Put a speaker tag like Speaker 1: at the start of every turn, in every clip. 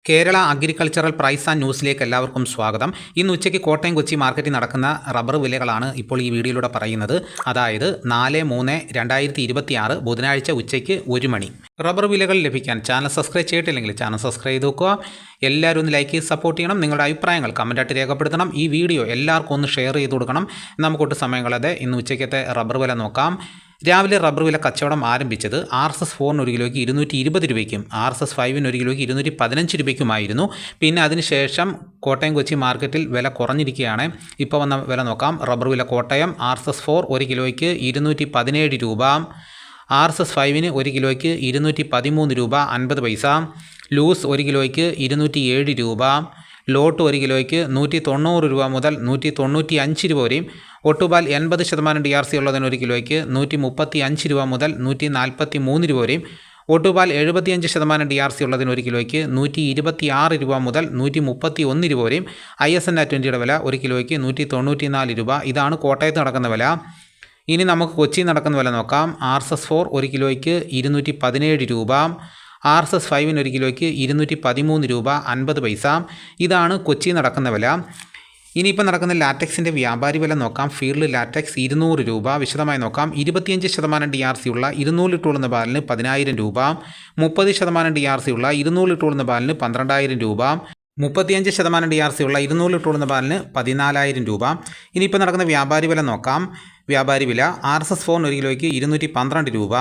Speaker 1: Kerala agricultural price and ന്യൂസിലേക്ക് എല്ലാവർക്കും സ്വാഗതം. ഇന്ന് ഉച്ചയ്ക്ക് കോട്ടയം കൊച്ചി മാർക്കറ്റിൽ നടക്കുന്ന റബ്ബർ വിലകളാണ് ഇപ്പോൾ ഈ വീഡിയോയിലൂടെ പറയുന്നത്. അതായത് 4/3/2026 ബുധനാഴ്ച ഉച്ചയ്ക്ക് 1 മണി. റബ്ബർ വിലകൾ ലഭിക്കാൻ ചാനൽ സബ്സ്ക്രൈബ് ചെയ്തിട്ടില്ലെങ്കിൽ ചാനൽ സബ്സ്ക്രൈബ് ചെയ്ത് നോക്കുക. എല്ലാവരും ഒന്ന് ലൈക്ക് ചെയ്ത് സപ്പോർട്ട് ചെയ്യണം. നിങ്ങളുടെ അഭിപ്രായങ്ങൾ കമൻറ്റായിട്ട് രേഖപ്പെടുത്തണം. ഈ വീഡിയോ എല്ലാവർക്കും ഒന്ന് ഷെയർ ചെയ്ത് കൊടുക്കണം. നമുക്കൊട്ട് സമയം കളയാതെ ഇന്ന് ഉച്ചയ്ക്കത്തെ റബ്ബർ വില നോക്കാം. രാവിലെ റബ്ബർ വില കച്ചവടം ആരംഭിച്ചത് RSS-4 ഒരു കിലോയ്ക്ക് 220 രൂപയ്ക്കും RSS-5 ഒരു കിലോയ്ക്ക് 215 രൂപയ്ക്കുമായിരുന്നു. പിന്നെ അതിനുശേഷം കോട്ടയം കൊച്ചി മാർക്കറ്റിൽ വില കുറഞ്ഞിരിക്കുകയാണ്. ഇപ്പോൾ വന്ന വില നോക്കാം. റബ്ബർ വില കോട്ടയം RSS-4 ഒരു കിലോയ്ക്ക് 217 രൂപ, RSS-5 ഒരു കിലോയ്ക്ക് 213 രൂപ 50 പൈസ, ലൂസ് ഒരു കിലോയ്ക്ക് 207 രൂപ, ലോട്ട് ഒരു കിലോയ്ക്ക് 190 രൂപ മുതൽ 195 രൂപ വരെയും, ഒട്ടുപാൽ 80% DRC ഉള്ളതിന് ഒരു കിലോയ്ക്ക് 135 രൂപ മുതൽ 143 രൂപ വരെയും, ഒട്ടുപാൽ 75% DRC ഉള്ളതിന് ഒരു കിലോയ്ക്ക് 126 രൂപ മുതൽ 131 രൂപ വരെയും, ISN-20യുടെ വില ഒരു കിലോയ്ക്ക് 194 രൂപ. ഇതാണ് കോട്ടയത്ത് നടക്കുന്ന വില. ഇനി നമുക്ക് കൊച്ചി നടക്കുന്ന വില നോക്കാം. RSS-4 ഒരു കിലോയ്ക്ക് 217 രൂപ, RSS-5 ഒരു കിലോയ്ക്ക് 213 രൂപ 50 പൈസ. ഇതാണ് കൊച്ചി നടക്കുന്ന വില. ഇനിയിപ്പോൾ നടക്കുന്ന ലാറ്റക്സിൻ്റെ വ്യാപാരി വില നോക്കാം. ഫീൽഡ് ലാറ്റക്സ് 200 രൂപ. വിശദമായി നോക്കാം. 25% DRC ഉള്ള 200 ലിറ്റർ ഉള്ള പാലിന് 10,000 രൂപ, 30% DRC ഉള്ള 200 ലിറ്റർ ഉള്ള പാലിന് 12,000 രൂപ, 35% DRC ഉള്ള 200 ലിറ്റർ ഉള്ള പാലിന് 14,000 രൂപ. ഇനിയിപ്പോൾ നടക്കുന്ന വ്യാപാരി വില നോക്കാം. വ്യാപാരി വില RSS-4 ഒരു കിലോയ്ക്ക് 212 രൂപ,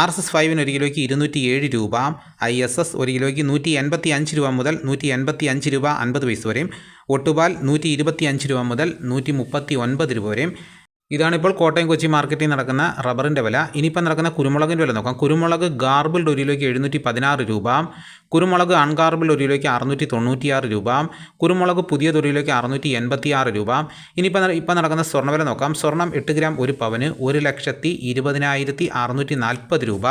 Speaker 1: RSS-5 ഒരു കിലോയ്ക്ക് 207 രൂപ, ISS ഒരു കിലോയ്ക്ക് 185 രൂപ മുതൽ 185 രൂപ 50 പൈസ വരെയും, ഒട്ടുപാൽ 125 രൂപ മുതൽ 139 രൂപ വരെയും. ഇതാണിപ്പോൾ കോട്ടയം കൊച്ചി മാർക്കറ്റിൽ നടക്കുന്ന റബ്ബറിൻ്റെ വില. ഇനിയിപ്പോൾ നടക്കുന്ന കുരുമുളകിൻ്റെ വില നോക്കാം. കുരുമുളക് ഗാർബിൾഡ് ഒരു കിലോയ്ക്ക് 716 രൂപ, കുരുമുളക് അൺഗാർബിൾഡ് ഒരു കിലോയ്ക്ക് 696 രൂപ, കുരുമുളക് പുതിയത് ഒരു കിലോയ്ക്ക് 686 രൂപ. ഇനിയിപ്പോൾ നടക്കുന്ന സ്വർണ്ണവില നോക്കാം. സ്വർണ്ണം 8 ഗ്രാം ഒരു പവന് 1,20,640 രൂപ.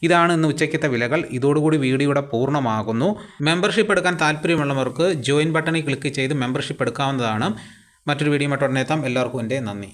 Speaker 1: ഇതാണ് ഇന്ന് ഉച്ചയ്ക്കത്തെ വിലകൾ. ഇതോടുകൂടി വീഡിയോയുടെ പൂർണ്ണമാകുന്നു. മെമ്പർഷിപ്പ് എടുക്കാൻ താല്പര്യമുള്ളവർക്ക് ജോയിൻ ബട്ടണിൽ ക്ലിക്ക് ചെയ്ത് മെമ്പർഷിപ്പ് എടുക്കാവുന്നതാണ്. മറ്റൊരു വീഡിയോ ഉടനെ എത്താം. എല്ലാവർക്കും എൻ്റെ നന്ദി.